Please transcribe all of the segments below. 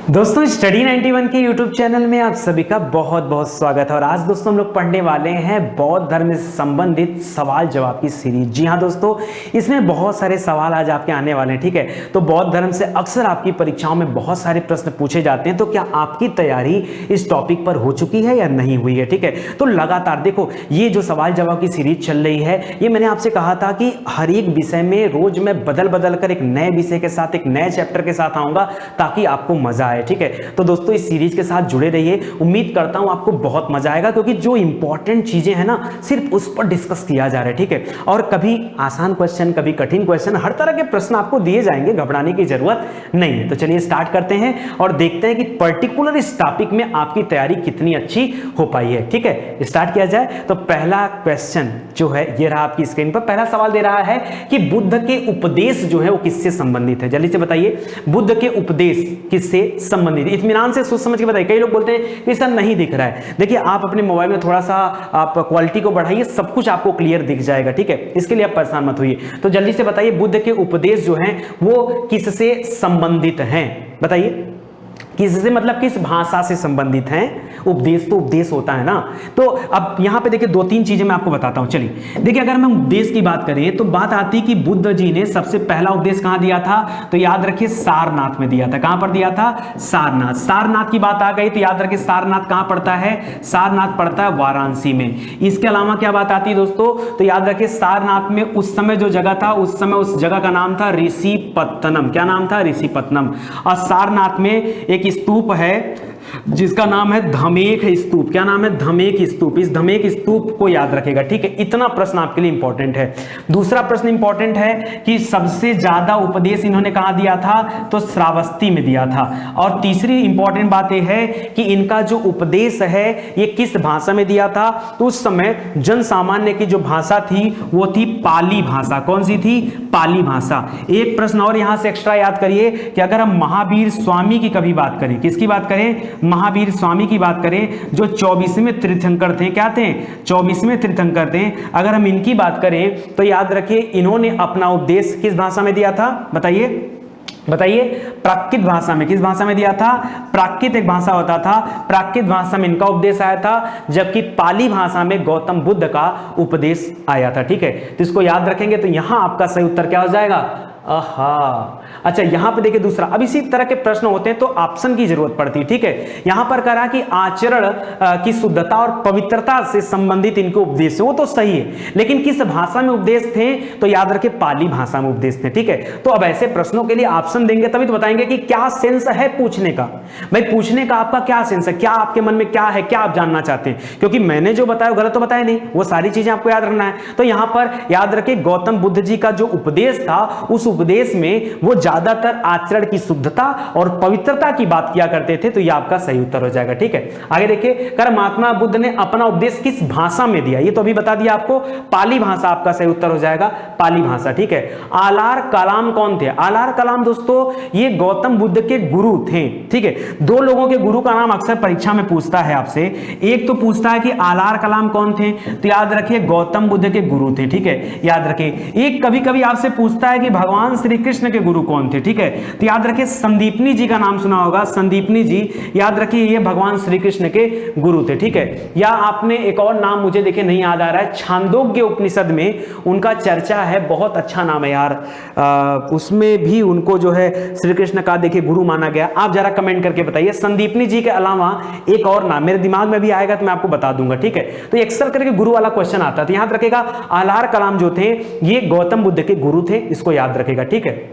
दोस्तों स्टडी 91 के YouTube channel में आप सभी का बहुत बहुत स्वागत है। और आज दोस्तों हम लोग पढ़ने वाले हैं बौद्ध धर्म से संबंधित सवाल जवाब की सीरीज। जी हाँ दोस्तों, इसमें बहुत सारे सवाल आज आपके आने वाले हैं। ठीक है, तो बौद्ध धर्म से अक्सर आपकी परीक्षाओं में बहुत सारे प्रश्न पूछे जाते हैं। तो क्या आपकी तैयारी इस टॉपिक पर हो चुकी है या नहीं हुई है? ठीक है, तो लगातार देखो, ये जो सवाल जवाब की सीरीज चल रही है, ये मैंने आपसे कहा था कि हर एक विषय में रोज मैं बदल बदल कर एक नए विषय के साथ, एक नए चैप्टर के साथ आऊंगा ताकि आपको मजा आए। ठीक है, तो दोस्तों इस सीरीज के साथ जुड़े रहिए। उम्मीद करता हूं आपको बहुत मजा आएगा, क्योंकि जो इंपॉर्टेंट चीजें हैं ना, सिर्फ उस पर डिस्कस किया जा रहा है। ठीक है, और कभी आसान क्वेश्चन, कभी कठिन क्वेश्चन, हर तरह के प्रश्न आपको दिए जाएंगे, घबराने की जरूरत नहीं है। तो चलिए स्टार्ट करते हैं और देखते हैं कि पर्टिकुलर इस टॉपिक में आपकी तैयारी कितनी अच्छी हो पाई है। ठीक है, स्टार्ट किया जाए। तो पहला क्वेश्चन जो है ये रहा आपकी स्क्रीन पर। पहला सवाल दे रहा है कि बुद्ध के उपदेश जो है वो किससे संबंधित है? जल्दी से बताइए, बुद्ध के उपदेश किससे संबंधित? इत्मीनान से सोच समझ के बताइए। कई लोग बोलते हैं कि सर नहीं दिख रहा है। देखिए, आप अपने मोबाइल में थोड़ा सा आप क्वालिटी को बढ़ाइए, सब कुछ आपको क्लियर दिख जाएगा। ठीक है, इसके लिए आप परेशान मत होइए। तो जल्दी से बताइए, बुद्ध के उपदेश जो हैं वो किससे संबंधित हैं? बताइए, किससे मतलब किस भाषा से संबंधित हैं? उपदेश तो उपदेश होता है ना। तो अब यहां पे देखिए, दो तीन चीजें मैं आपको बताता हूं। चलिए देखिए, अगर हम उपदेश की बात करें तो बात आती कि बुद्ध जी ने सबसे पहला उपदेश कहां दिया था? तो याद रखिए, सारनाथ में दिया था। कहां पर दिया था? सारनाथ। सारनाथ की बात आ गई तो याद रखिए, सारनाथ कहां पड़ता है? सारनाथ पड़ता है वाराणसी में। इसके अलावा क्या बात आती है दोस्तों? तो याद रखिए, सारनाथ में उस समय जो जगह था, उस समय उस जगह का नाम था ऋषिपत्तनम। क्या नाम था? ऋषिपत्तनम। और सारनाथ में एक स्तूप है जिसका नाम है धमेक स्तूप। क्या नाम है? धमेक स्तूप। इस धमेक स्तूप को याद रखेगा। ठीक है, इतना प्रश्न आपके लिए इंपॉर्टेंट है। दूसरा प्रश्न इंपॉर्टेंट है कि सबसे ज्यादा उपदेश इन्होंने कहां दिया था? तो श्रावस्ती में दिया था। और तीसरी इंपॉर्टेंट बात यह है कि इनका जो उपदेश है ये किस भाषा में दिया था? तो उस समय जन सामान्य की जो भाषा थी वो थी पाली भाषा। कौन सी थी? पाली भाषा। एक प्रश्न और यहां से एक्स्ट्रा याद करिए कि अगर हम महावीर स्वामी की कभी बात करें, किसकी बात करें? महावीर स्वामी की बात करें, जो 24वें तीर्थंकर थे। क्या थे? 24वें तीर्थंकर थे। अगर हम इनकी बात करें तो याद रखिए, इन्होंने अपना उपदेश किस भाषा में दिया था? बताइए बताइए, प्राकृत भाषा में। किस भाषा में दिया था? प्राकृत एक भाषा होता था, प्राकृत भाषा में इनका उपदेश आया था, जबकि पाली भाषा में गौतम बुद्ध का उपदेश आया था। ठीक है, तो इसको याद रखेंगे तो यहां आपका सही उत्तर क्या हो जाएगा? आहा। अच्छा, यहां पे देखिए दूसरा, अब इसी तरह के प्रश्न होते हैं तो ऑप्शन की जरूरत पड़ती है। ठीक है, यहां पर कहा कि आचरण की शुद्धता और पवित्रता से संबंधित इनके उपदेश है, वो तो सही है, लेकिन किस भाषा में उपदेश थे? तो याद रखिए, पाली भाषा में उपदेश थे। ठीक है, तो अब ऐसे प्रश्नों के लिए ऑप्शन देंगे तभी तो बताएंगे कि क्या सेंस है पूछने का। भाई पूछने का आपका क्या सेंस है, क्या आपके मन में क्या है, क्या आप जानना चाहते हैं? क्योंकि मैंने जो बताया गलत तो बताया नहीं, वो सारी चीजें आपको याद रखना है। तो यहां पर याद रखिए, गौतम बुद्ध जी का जो उपदेश था, उस उपदेश में वो ज्यादातर आचरण की शुद्धता और पवित्रता की बात किया करते थे। तो ये आपका सही उत्तर हो जाएगा। ठीक है, आगे देखिए, कर महात्मा बुद्ध ने अपना उपदेश किस भाषा में दिया? ये तो अभी बता दिया आपको, पाली भाषा आपका सही उत्तर हो जाएगा, पाली भाषा। ठीक है, आलार कलाम कौन थे? आलार कलाम दोस्तों ये गौतम बुद्ध के गुरु थे। ठीक है, दो लोगों के गुरु का नाम अक्सर परीक्षा में पूछता है आपसे। एक तो पूछता है कि आलार कलाम कौन थे, तो याद रखिए गौतम बुद्ध के गुरु थे। ठीक है, याद रखिए। एक कभी कभी आपसे पूछता है कि भगवान श्री कृष्ण के गुरु कौन थे? ठीक है, तो याद रखिए संदीपनी जी का नाम सुना होगा, संदीपनी जी, याद रखिए ये भगवान श्री कृष्ण के गुरु थे। ठीक है, या आपने एक और नाम मुझे देखिए नहीं याद आ रहा है, छांदोग्य उपनिषद में उनका चर्चा है, बहुत अच्छा नाम है यार, उसमें भी उनको जो है श्री कृष्ण का देखिए गुरु माना गया। आप जरा कमेंट करके बताइए, संदीपनी जी के अलावा एक और नाम मेरे दिमाग में भी आएगा तो मैं आपको बता दूंगा। ठीक है, तो अक्सर करके गुरु वाला क्वेश्चन आता है, तो याद रखेगा आलार कलाम जो थे ये गौतम बुद्ध के गुरु थे, इसको याद रखेगा। ठीक है,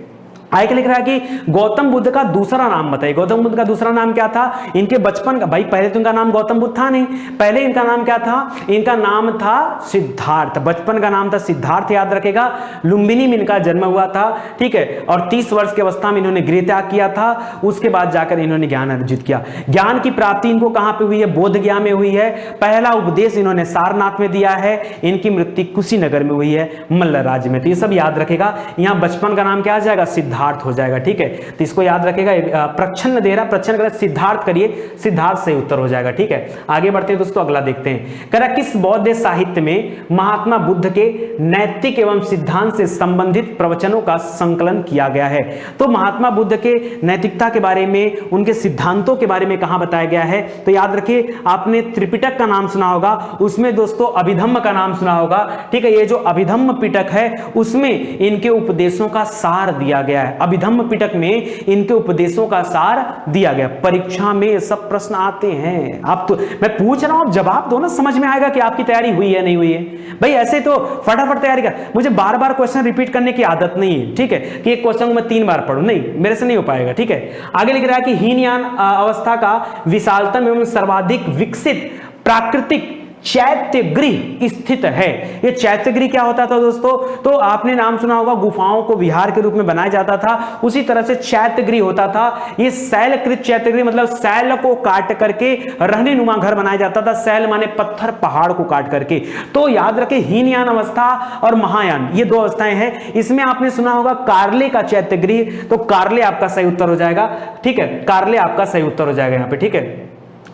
आगे लिख रहा है कि गौतम बुद्ध का दूसरा नाम बताइए। गौतम बुद्ध का दूसरा नाम क्या था? इनके बचपन का, भाई पहले तो इनका नाम गौतम बुद्ध था नहीं, पहले इनका नाम क्या था? इनका नाम था सिद्धार्थ। बचपन का नाम था सिद्धार्थ, याद रखेगा। लुम्बिनी में इनका जन्म हुआ था। ठीक है, और 30 वर्ष की अवस्था में इन्होंने गृह त्याग किया था। उसके बाद जाकर इन्होंने ज्ञान अर्जित किया। ज्ञान की प्राप्ति इनको कहां पे हुई है? बोध गया में हुई है। पहला उपदेश इन्होंने सारनाथ में दिया है। इनकी मृत्यु कुशीनगर में हुई है, मल्ल राज्य में। तो ये सब याद रखेगा। यहां बचपन का नाम क्या आ जाएगा? सिद्धार्थ सिद्धार्थ हो जाएगा। ठीक है, तो इसको याद रखेगा। प्रच्छन्न दे रहा, प्रच्छन्न कर सिद्धार्थ करिए, सिद्धार्थ सही उत्तर हो जाएगा। ठीक है, आगे बढ़ते हैं दोस्तों, अगला देखते हैं। कह रहा किस बौद्ध साहित्य में महात्मा बुद्ध के नैतिक एवं सिद्धांत से संबंधित प्रवचनों का संकलन किया गया है? तो महात्मा बुद्ध के नैतिकता के बारे में, उनके सिद्धांतों के बारे में कहां बताया गया है? तो याद रखिए, आपने त्रिपिटक का नाम सुना होगा, उसमें दोस्तों अभिधम्म का नाम सुना होगा। ठीक है, ये जो अभिधम्म पिटक है उसमें इनके उपदेशों का सार दिया गया है। अभिधम्म पिटक में इनके उपदेशों का सार दिया गया। परीक्षा में सब प्रश्न आते हैं, आप तो मैं पूछ रहा हूं, जवाब दो ना, समझ में आएगा कि आपकी तैयारी हुई है नहीं हुई है। भाई ऐसे तो फटाफट तैयारी कर, मुझे बार बार क्वेश्चन रिपीट करने की आदत नहीं है। ठीक है, कि एक क्वेश्चन को मैं 3 बार पढ़ूं, नहीं, मेरे से नहीं हो पाएगा। ठीक है, आगे लिख रहा है कि हीनयान अवस्था का विशालतम एवं सर्वाधिक विकसित प्राकृतिक चैत्यगृह स्थित है। ये चैत्यगृह क्या होता था दोस्तों? तो आपने नाम सुना होगा, गुफाओं को विहार के रूप में बनाया जाता था, उसी तरह से चैत्यगृह होता था। ये शैलकृत चैत्यगृह मतलब शैल को काट करके रहने नुमा घर बनाया जाता था। शैल माने पत्थर, पहाड़ को काट करके। तो याद रखें, हीनयान अवस्था और महायान ये 2 अवस्थाएं हैं। इसमें आपने सुना होगा कार्ले का चैत्यगृह, तो कार्ले आपका सही उत्तर हो जाएगा। ठीक है, कार्ले आपका सही उत्तर हो जाएगा यहां पे। ठीक है,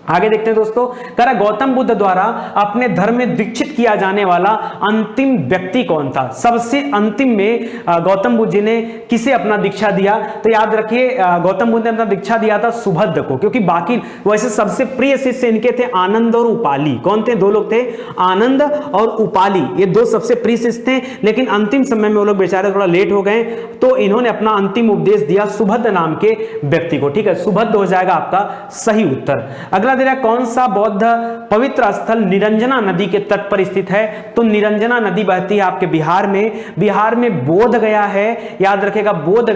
आगे देखते हैं दोस्तों। करा गौतम बुद्ध द्वारा अपने धर्म में दीक्षित किया जाने वाला अंतिम व्यक्ति कौन था? सबसे अंतिम में गौतम बुद्ध जी ने किसे अपना दीक्षा दिया? तो याद रखिए, गौतम बुद्ध ने अपना दीक्षा दिया था सुभद्र को, क्योंकि बाकी वैसे सबसे प्रिय शिष्य इनके थे आनंद और उपाली। कौन थे? 2 लोग थे, आनंद और उपाली, ये 2 सबसे प्रिय शिष्य थे। लेकिन अंतिम समय में वो लोग बेचारे थोड़ा लेट हो गए, तो इन्होंने अपना अंतिम उपदेश दिया सुभद्र नाम के व्यक्ति को। ठीक है, सुभद्र हो जाएगा आपका सही उत्तर। अगला दे रहा कौन सा बौद्ध पवित्र स्थल निरंजना नदी के तट पर स्थित है? तो निरंजना नदी बहती है आपके बिहार में। बिहार में बोध गया है, याद रखेगा, बोध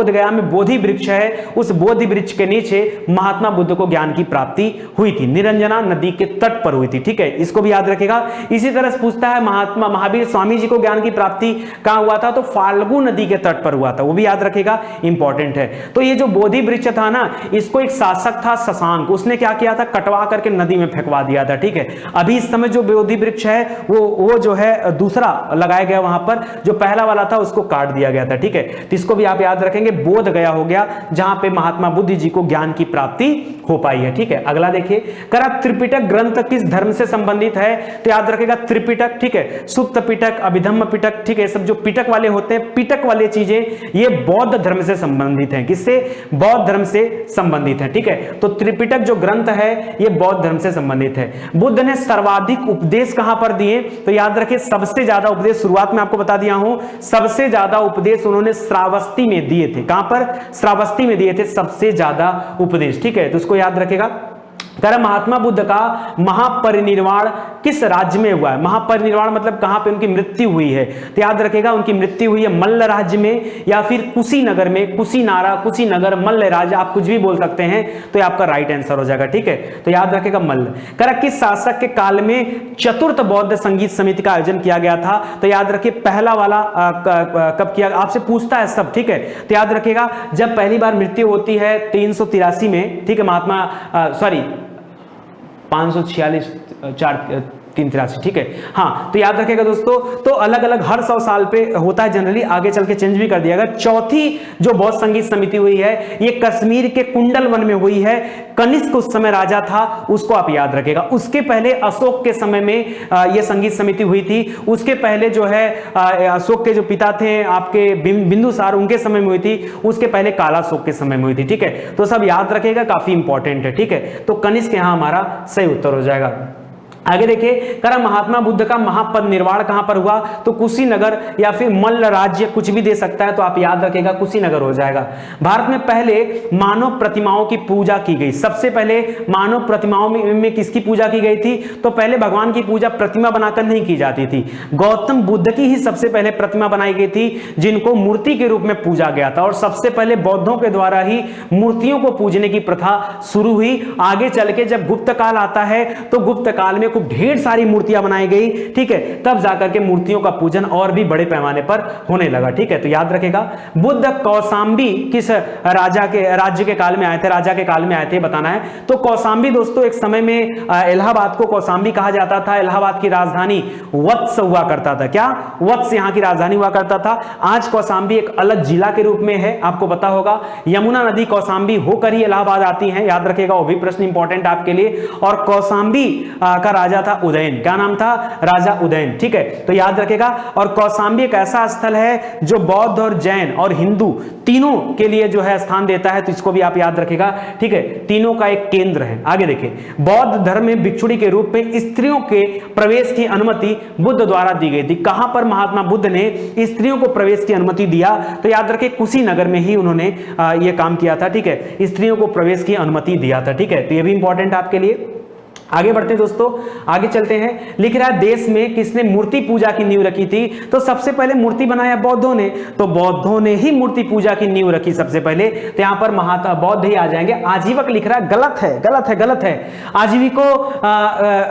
गया में बोधि वृक्ष है। उस बोधि वृक्ष के नीचे महात्मा बुद्ध को ज्ञान की प्राप्ति हुई थी, निरंजना नदी के तट पर हुई थी। ठीक है, इसको भी याद रखेगा। इसी तरह से पूछता है महात्मा महावीर स्वामी जी को ज्ञान की प्राप्ति कहां हुआ था? तो फाल्गु नदी के तट पर हुआ था, वो भी याद रखेगा, इंपॉर्टेंट है। तो ये जो बोधि वृक्ष था ना, इसको एक शासक था शशांक, उसने क्या किया था? कटवा करके नदी में फेंकवा दिया था। ठीक है, अभी इस समय जो बोधि वृक्ष है वो जो है दूसरा लगाया गया वहां पर, जो पहला वाला था उसको काट दिया गया था। ठीक है, तो इसको भी आप याद रखेंगे, बोध गया हो गया, जहां पे महात्मा बुद्ध जी को ज्ञान की प्राप्ति हो पाई है। ठीक है, अगला देखिए, करा त्रिपिटक ग्रंथ किस धर्म से संबंधित है? तो याद रखेगा त्रिपिटक। ठीक है, सुत्त पिटक, अभिधम्म पिटक, ठीक है, सब जो पिटक वाले होते हैं, पिटक वाले चीजें, ये बौद्ध धर्म से संबंधित हैं। किससे? बौद्ध धर्म से संबंधित है। ठीक है, तो त्रिपिटक जो ग्रंथ है ये बौद्ध धर्म से संबंधित है। बुद्ध ने सर्वाधिक उपदेश कहां पर दिए? तो याद रखिए, सबसे ज्यादा उपदेश, शुरुआत में आपको बता दिया हूं, सबसे ज्यादा उपदेश उन्होंने श्रावस्ती में दिए थे। कहां पर? श्रावस्ती में दिए थे सबसे ज्यादा उपदेश। ठीक है, तो उसको याद रखेगा। महात्मा बुद्ध का महापरिनिर्वाण किस राज्य में हुआ है? महापरिनिर्वाण मतलब कहां पे उनकी मृत्यु हुई है? तो याद रखेगा, उनकी मृत्यु हुई है मल्ल राज्य में या फिर कुशीनगर में। कुशीनारा, कुशीनगर, मल्ल राज्य, आप कुछ भी बोल सकते हैं, तो ये आपका राइट आंसर हो जाएगा। ठीक है, तो याद रखेगा मल्ल। किस शासक के काल में चतुर्थ बौद्ध संगीत समिति का आयोजन किया गया था? तो याद रखिए, पहला वाला कब किया? आपसे पूछता है सब। ठीक है, तो याद रखेगा, जब पहली बार मृत्यु होती है 383 में। ठीक है, महात्मा 546 383। ठीक है, हाँ, तो याद रखेगा दोस्तों, तो अलग अलग हर 100 साल पे होता है जनरली, आगे चल के चेंज भी कर दिया गया। चौथी जो बौद्ध संगीत समिति हुई है ये कश्मीर के कुंडल वन में हुई है। कनिष्क उस समय राजा था, उसको आप याद रखेगा। उसके पहले अशोक के समय में ये संगीत समिति हुई थी। उसके पहले जो है अशोक के जो पिता थे आपके बिंदुसार, उनके समय में हुई थी। उसके पहले कालाशोक के समय में हुई थी। ठीक है, तो सब याद रखेगा, काफी इंपॉर्टेंट है। ठीक है, तो कनिष्क यहां हमारा सही उत्तर हो जाएगा। आगे देखिए, महात्मा बुद्ध का महापरिनिर्वाण कहां पर हुआ? तो कुशीनगर या फिर मल्ल राज्य, कुछ भी दे सकता है, तो आप याद रखेगा कुशीनगर हो जाएगा। भारत में पहले मानव प्रतिमाओं की पूजा की गई। सबसे पहले मानव प्रतिमाओं में किसकी पूजा की गई थी? तो पहले भगवान की पूजा प्रतिमा बनाकर नहीं की जाती थी, गौतम बुद्ध की ही सबसे पहले प्रतिमा बनाई गई थी, जिनको मूर्ति के रूप में पूजा गया था। और सबसे पहले बौद्धों के द्वारा ही मूर्तियों को पूजने की प्रथा शुरू हुई। आगे चल के जब गुप्त काल आता है, तो गुप्त काल में खूब ढेर सारी मूर्तियां बनाई गई, ठीक है, तब जाकर के मूर्तियों का पूजन और भी बड़े पैमाने पर होने लगा, ठीक है। तो याद रखेगा, बुद्ध कौशांबी किस राज्य के काल में आए थे, राजा के काल में आए थे बताना है। तो कौशांबी दोस्तों एक समय में इलाहाबाद को कौशांबी कहा जाता था। इलाहाबाद की राजधानी वत्स हुआ करता था। क्या? वत्स यहां की राजधानी हुआ करता था। आज कौशांबी एक अलग जिला के रूप में है, आपको पता होगा। यमुना नदी कौशांबी होकर ही इलाहाबाद आती है, याद रखेगा, वो भी प्रश्न इंपॉर्टेंट आपके लिए। और कौशांबी का राजा था उदयन। क्या नाम था? राजा उदयन, ठीक है। तो याद रखेगा, और कौशांबी एक ऐसा स्थल है जो बौद्ध और जैन और हिंदू तीनों के लिए जो है स्थान देता है, तो इसको भी आप याद रखेगा, ठीक है। तीनों का एक केंद्र है। आगे देखिए, बौद्ध धर्म में भिक्षुणी के रूप में स्त्रियों के प्रवेश की अनुमति बुद्ध द्वारा दी गई थी। कहां पर महात्मा बुद्ध ने स्त्रियों को प्रवेश की अनुमति दिया? तो याद रखें, कुशीनगर में ही उन्होंने यह काम किया था, ठीक है, स्त्रियों को प्रवेश की अनुमति दिया था, ठीक है। तो यह भी इंपॉर्टेंट आपके लिए। आगे बढ़ते हैं दोस्तों, आगे चलते हैं। लिख रहा है, देश में किसने मूर्ति पूजा की नींव रखी थी? तो सबसे पहले मूर्ति बनाया बौद्धों ने, तो बौद्धों ने ही मूर्ति पूजा की नींव रखी सबसे पहले। तो यहां पर महात्मा बौद्ध ही आ जाएंगे। आजीवक लिख रहा है, गलत है, गलत है, गलत है।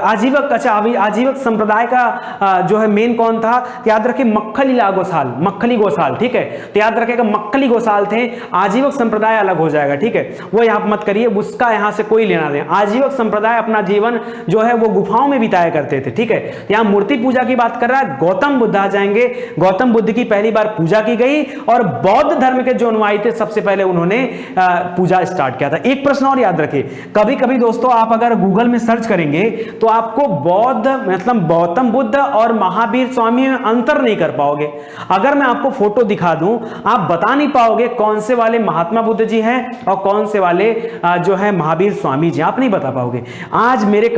आजीवक, अच्छा, आजीवक संप्रदाय का जो है मेन कौन था? याद रखिए, मक्खली गोसाल, ठीक है। तो याद रखेगा, मक्खली गोसाल थे। आजीवक संप्रदाय अलग हो जाएगा, ठीक है, वो यहां मत करिए, उसका यहां से कोई लेना देना। आजीवक संप्रदाय अपना जीवन जो है वो गुफाओं में बिताया करते थे, ठीक है। यहां मूर्ति पूजा की बात कर रहा है, गौतम बुद्ध आ जाएंगे। गौतम बुद्ध की पहली बार पूजा की गई और बौद्ध धर्म के जो अनुयायी थे सबसे पहले उन्होंने पूजा स्टार्ट किया था। एक प्रश्न और याद रखिए, कभी कभी दोस्तों आप अगर गूगल में सर्च करेंगे तो आपको बौद्ध मतलब गौतम बुद्ध और महावीर स्वामी में अंतर नहीं कर पाओगे। अगर मैं आपको फोटो दिखा दूं, आप बता नहीं पाओगे कौन से वाले महात्मा बुद्ध जी हैं और कौन से वाले जो है महावीर स्वामी जी, आप नहीं बता पाओगे। आज मेरे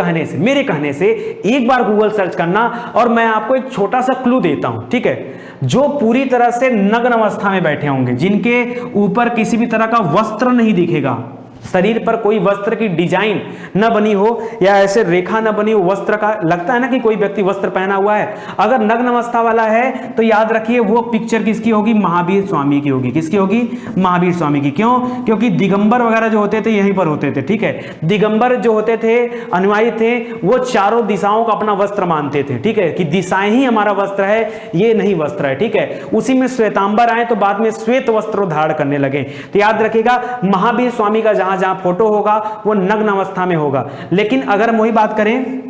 कहने से एक बार गूगल सर्च करना और मैं आपको एक छोटा सा क्लू देता हूं, ठीक है। जो पूरी तरह से नग्न अवस्था में बैठे होंगे, जिनके ऊपर किसी भी तरह का वस्त्र नहीं दिखेगा, शरीर पर कोई वस्त्र की डिजाइन न बनी हो या ऐसे रेखा न बनी हो वस्त्र का, लगता है ना कि कोई व्यक्ति वस्त्र पहना हुआ है। अगर नग्न अवस्था वाला है तो याद रखिए वो पिक्चर किसकी होगी? महावीर स्वामी की होगी। किसकी होगी? महावीर स्वामी की। क्यों? क्योंकि दिगंबर वगैरह जो होते थे यहीं पर होते थे, ठीक है। दिगंबर जो होते थे, अनुयायी थे, वो चारों दिशाओं का अपना वस्त्र मानते थे, ठीक है, कि दिशाएं ही हमारा वस्त्र है, ये नहीं वस्त्र है, ठीक है। उसी में श्वेतांबर आए तो बाद में श्वेत वस्त्र धारण करने लगे। तो याद रखिएगा, महावीर स्वामी का जहां फोटो होगा वो नग्न अवस्था में होगा। लेकिन अगर हम वही बात करें,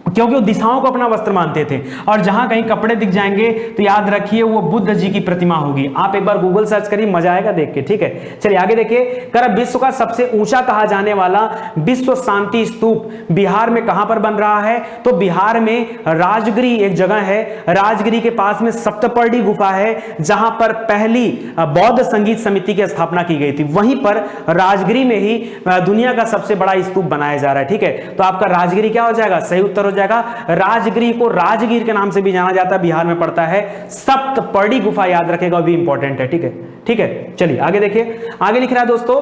क्योंकि वो दिशाओं को अपना वस्त्र मानते थे, और जहां कहीं कपड़े दिख जाएंगे तो याद रखिए वो बुद्ध जी की प्रतिमा होगी। आप एक बार गूगल सर्च करिए, मजा आएगा देख के, ठीक है। चलिए आगे देखिए, कर विश्व का सबसे ऊंचा कहा जाने वाला विश्व शांति स्तूप बिहार में कहां पर बन रहा है? तो बिहार में राजगिरी एक जगह है, राजगिरी के पास में सप्तपर्णी गुफा है, जहां पर पहली बौद्ध संगीत समिति की स्थापना की गई थी। वहीं पर राजगिरी में ही दुनिया का सबसे बड़ा स्तूप बनाया जा रहा है, ठीक है। तो आपका राजगिरी क्या हो जाएगा? सही उत्तर हो जाएगा। राजगिरी को राजगीर के नाम से भी जाना जाता है, बिहार में पड़ता है। सप्तपर्णी गुफा याद रखेगा, वो भी इंपॉर्टेंट है, ठीक है, ठीक है। चलिए आगे देखिए, आगे लिख रहा है दोस्तों,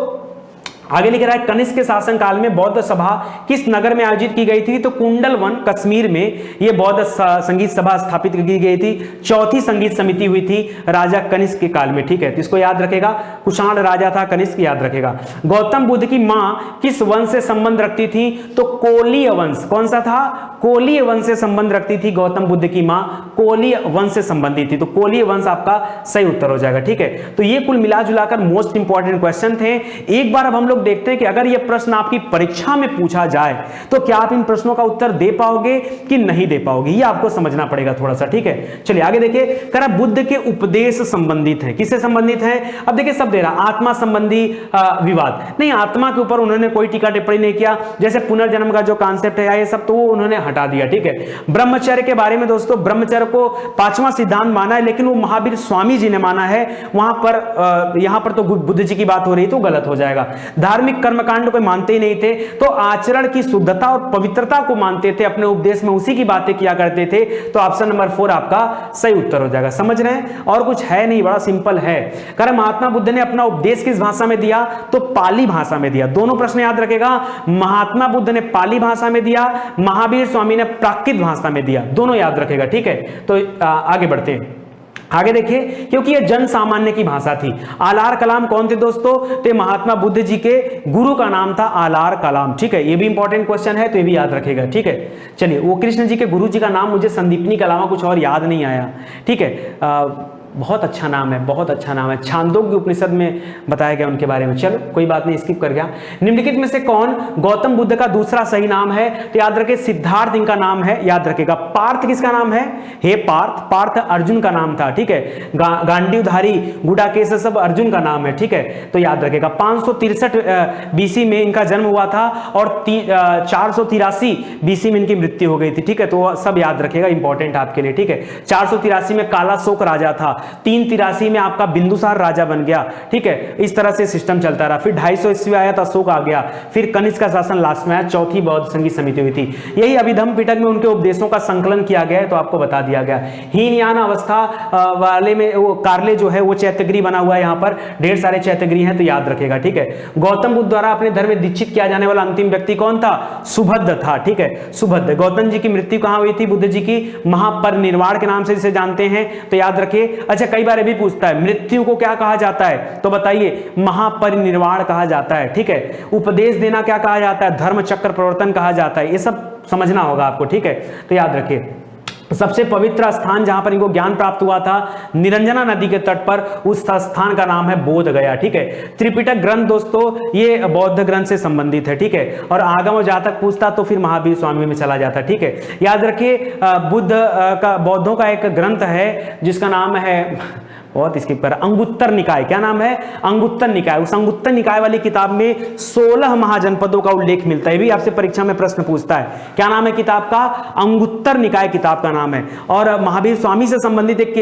आगे लिख रहा है, कनिष्क के शासन काल में बौद्ध सभा किस नगर में आयोजित की गई थी? तो कुंडलवन कश्मीर में यह बौद्ध संगीत सभा स्थापित की गई थी। चौथी संगीत समिति हुई थी राजा कनिष्क के काल में, ठीक है। तो इसको याद रखेगा, कुषाण राजा था कनिष्क, याद रखेगा। गौतम बुद्ध की मां किस वंश से संबंध रखती थी? तो कोलीय वंश। कौन सा था? कोलीय वंश से संबंध रखती थी गौतम बुद्ध की मां, कोलीय वंश से संबंधित थी। तो कोलीय वंश आपका सही उत्तर हो जाएगा, ठीक है। तो ये कुल मिला जुलाकर मोस्ट इंपॉर्टेंट क्वेश्चन थे। एक बार अब हम लोग देखते हैं कि अगर यह प्रश्न आपकी परीक्षा में पूछा जाए तो क्या आप इन प्रश्नों का उत्तर दे पाओगे कि नहीं दे पाओगे, ये आपको समझना पड़ेगा थोड़ा सा, ठीक है। चलिए आगे देखिए, करा बुद्ध के उपदेश संबंधित है, किससे संबंधित है? अब देखिए सब दे रहा, आत्मा संबंधी विवाद नहीं, आत्मा के ऊपर उन्होंने कोई टीका टिप्पणी नहीं किया। जैसे पुनर्जन्म का जो कॉन्सेप्ट है ये सब तो वो उन्होंने हटा दिया, ठीक है। ब्रह्मचर्य के बारे में दोस्तों, ब्रह्मचर्य को पांचवा सिद्धांत माना है, लेकिन वो महावीर स्वामी जी ने माना है। वहां पर यहां पर तो बुद्ध जी की बात हो रही तो गलत हो जाएगा। धार्मिक कर्मकांड को मानते ही नहीं थे, तो आचरण की शुद्धता और पवित्रता को मानते थे, अपने उपदेश में उसी की बातें किया करते थे। तो ऑप्शन नंबर 4 आपका सही उत्तर हो जाएगा। समझ रहे हैं? और कुछ है नहीं, बड़ा सिंपल है। कारण महात्मा बुद्ध ने अपना उपदेश किस भाषा में दिया? तो पाली भाषा में दिया। दोनों प्रश्न याद रखेगा, महात्मा बुद्ध ने पाली भाषा में दिया, महावीर स्वामी ने प्राकृत भाषा में दिया, दोनों याद रखेगा, ठीक है। तो आगे बढ़ते हैं। आगे देखिए, क्योंकि यह जन सामान्य की भाषा थी। आलार कलाम कौन थे दोस्तों? तो महात्मा बुद्ध जी के गुरु का नाम था आलार कलाम। ठीक है, ये भी इंपॉर्टेंट क्वेश्चन है, तो ये भी याद रखेगा। ठीक है, चलिए, वो कृष्ण जी के गुरु जी का नाम मुझे संदीपनी के अलावा कुछ और याद नहीं आया। ठीक है, बहुत अच्छा नाम है, बहुत अच्छा नाम है। छांदोग्य उपनिषद में बताया गया उनके बारे में। चलो कोई बात नहीं, स्किप कर गया। निम्नलिखित में से कौन गौतम बुद्ध का दूसरा सही नाम है? तो याद रखिए, सिद्धार्थ इनका नाम है, याद रखिएगा। पार्थ किसका नाम है? हे पार्थ, पार्थ अर्जुन का नाम था। ठीक है, गांडीवधारी, गुडाकेश सब अर्जुन का नाम है। ठीक है, तो याद रखिएगा। 563 बीसी में इनका जन्म हुआ था और 483 बीसी में इनकी मृत्यु हो गई थी। ठीक है, तो सब याद रखिएगा, इंपॉर्टेंट आपके लिए। ठीक है, 483 में काला शोक राजा था, 383 में आपका बिंदुसार राजा बन गया। ठीक है, इस तरह से सिस्टम चलता रहा। फिर 250 ईस्वी आया तो अशोक आ गया, फिर कनिष्क का शासन लास्ट में आया, चौथी बौद्ध संगीत समिति हुई थी। यही अभिधम्म पिटक में उनके उपदेशों का संकलन किया गया है, तो आपको बता दिया गया। हीनयान अवस्था वाले में वो कार्ले जो है वो चैत्यगृह बना हुआ है, यहाँ पर ढेर सारे चैत्यगृह हैं, तो याद रखेगा। ठीक है, गौतम बुद्ध द्वारा अपने धर्म में दीक्षित किया जाने वाला अंतिम व्यक्ति कौन था? सुभद्र था। ठीक है, सुभद्र। गौतम जी की मृत्यु कहां हुई थी? बुद्ध जी की महापरिनिर्वाण के नाम से जिसे जानते हैं, तो याद रखिए। अच्छा, कई बार ये भी पूछता है मृत्यु को क्या कहा जाता है, तो बताइए, महापरिनिर्वाण कहा जाता है। ठीक है, उपदेश देना क्या कहा जाता है? धर्म चक्र प्रवर्तन कहा जाता है। ये सब समझना होगा आपको। ठीक है, तो याद रखिए। सबसे पवित्र स्थान जहां पर इनको ज्ञान प्राप्त हुआ था, निरंजना नदी के तट पर, उस स्थान का नाम है बोध गया। ठीक है, त्रिपिटक ग्रंथ दोस्तों ये बौद्ध ग्रंथ से संबंधित है। ठीक है, और आगम जहां तक पूछता तो फिर महावीर स्वामी में चला जाता। ठीक है, याद रखिए, बुद्ध का बौद्धों का एक ग्रंथ है जिसका नाम है, बहुत इसके पर, अंगुत्तर निकाय। क्या नाम है? अंगुत्तर निकाय। उस अंगुत्तर निकाय वाली किताब में 16 महाजनपदों का उल्लेख मिलता है। भी आपसे परीक्षा में प्रश्न पूछता है। क्या नाम है किताब का? अंगुत्तर निकाय किताब का नाम है। और महावीर स्वामी से संबंधित एक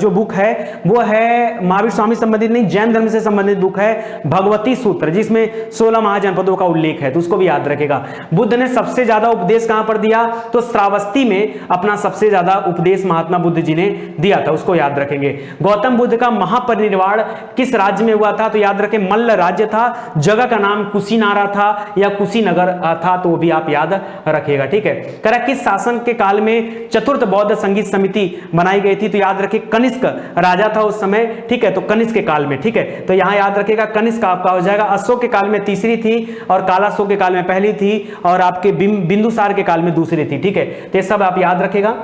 जो बुक है वो है, महावीर स्वामी संबंधित नहीं, जैन धर्म से संबंधित बुक है भगवती सूत्र, जिसमें 16 महाजनपदों का उल्लेख है, तो उसको भी याद रखेगा। बुद्ध ने सबसे ज्यादा उपदेश कहां पर दिया? तो श्रावस्ती में अपना सबसे ज्यादा उपदेश महात्मा बुद्ध जी ने दिया था, उसको याद रखेंगे। गौतम बुद्ध का महापरिनिर्वाण किस राज्य में हुआ था? तो याद रखें, मल्ल राज्य था। जगह का नाम कुशीनारा था या कुशीनगर था, तो वो भी आप याद रखिएगा। ठीक है, करा किस शासन के काल में चतुर्थ बौद्ध संगीत समिति बनाई गई थी? तो याद रखिए, कनिष्क राजा था उस समय। ठीक है, तो कनिष्क के काल में। ठीक है, तो यहां याद रखिएगा, कनिष्क आपका हो जाएगा। अशोक के काल में तीसरी थी, और कालाशोक के काल में पहली थी, और आपके बिंदुसार के काल में दूसरी थी। ठीक है, तो ये सब आप याद रखेगा,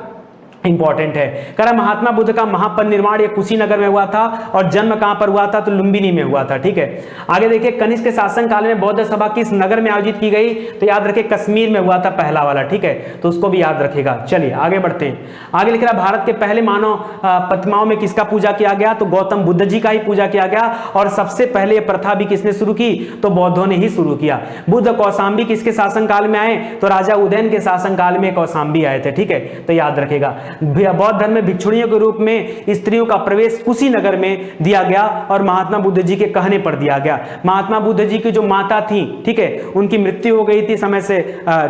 इंपॉर्टेंट है। कह रहा महात्मा बुद्ध का महापरिनिर्वाण ये कुशीनगर में हुआ था, और जन्म कहां पर हुआ था? तो लुंबिनी में हुआ था। ठीक है, आगे देखिए, कनिष्क के शासन काल में बौद्ध सभा किस नगर में आयोजित की गई? तो याद रखिए, कश्मीर में हुआ था पहला वाला। ठीक है, तो उसको भी याद रखेगा। चलिए आगे बढ़ते हैं। आगे लिख रहा, भारत के पहले मानव प्रतिमाओं में किसका पूजा किया गया? तो गौतम बुद्ध जी का ही पूजा किया गया, और सबसे पहले यह प्रथा भी किसने शुरू की? तो बौद्धों ने ही शुरू किया। बुद्ध कौशाम्बी किसके शासन काल में आए? तो राजा उदयन के शासन काल में कौशाम्बी आए थे। ठीक है, तो याद रखेगा। बौद्ध धर्म में भिक्षुणियों के रूप में स्त्रियों का प्रवेश कुशीनगर में दिया गया, और महात्मा बुद्ध जी के कहने पर दिया गया। महात्मा बुद्ध जी की जो माता थी, ठीक है, उनकी मृत्यु हो गई थी समय से,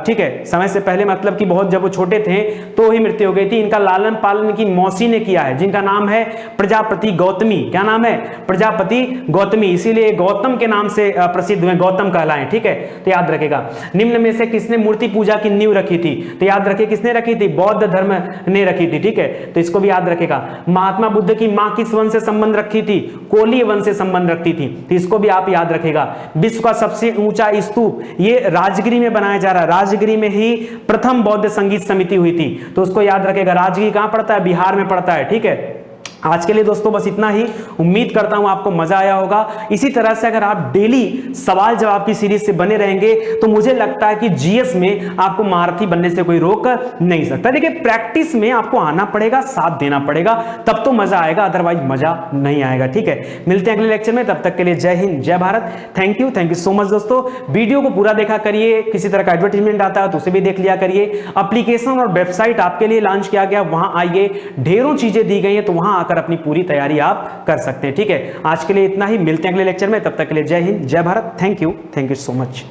ठीक है, समय से पहले, मतलब कि बहुत जब वो छोटे थे तो ही मृत्यु हो गई थी। इनका लालन पालन की मौसी ने किया है, जिनका नाम है प्रजापति गौतमी। क्या नाम है? प्रजापति गौतमी, इसीलिए गौतम के नाम से प्रसिद्ध हुए, गौतम कहलाए। ठीक है, तो याद रखेगा। निम्न में से किसने मूर्ति पूजा की नींव रखी थी? तो याद रखिए, किसने रखी थी? बौद्ध धर्म ने रखी थी। ठीक है, तो इसको भी याद रखेगा। महात्मा बुद्ध की मां किस वंश से संबंध रखती थी? कोली वंश से संबंध रखती थी, तो इसको भी आप याद रखेगा। विश्व का सबसे ऊंचा स्तूप ये राजगिरी में बनाया जा रहा है। राजगिरी में ही प्रथम बौद्ध संगीत समिति हुई थी, तो उसको याद रखेगा। राजगिरी कहां पड़ता है? बिहार में पड़ता है। ठीक है, आज के लिए दोस्तों बस इतना ही। उम्मीद करता हूं आपको मजा आया होगा। इसी तरह से अगर आप डेली सवाल जवाब की सीरीज से बने रहेंगे तो मुझे लगता है कि जीएस में आपको महारथी बनने से कोई रोक नहीं सकता। देखिए, प्रैक्टिस में आपको आना पड़ेगा, साथ देना पड़ेगा, तब तो मजा आएगा, अदरवाइज मजा नहीं आएगा। ठीक है, मिलते हैं अगले लेक्चर में, तब तक के लिए जय हिंद, जय Bharat. Thank you so much दोस्तों। वीडियो को पूरा देखा करिए, किसी तरह का एडवर्टाइजमेंट आता है तो उसे भी देख लिया करिए। एप्लीकेशन और वेबसाइट आपके लिए लॉन्च किया गया, वहां आइए, ढेरों चीजें दी गई हैं, तो वहां आकर अपनी पूरी तैयारी आप कर सकते हैं। ठीक है, आज के लिए इतना ही, मिलते हैं अगले लेक्चर में, तब तक के लिए जय हिंद, जय Bharat. Thank you so much.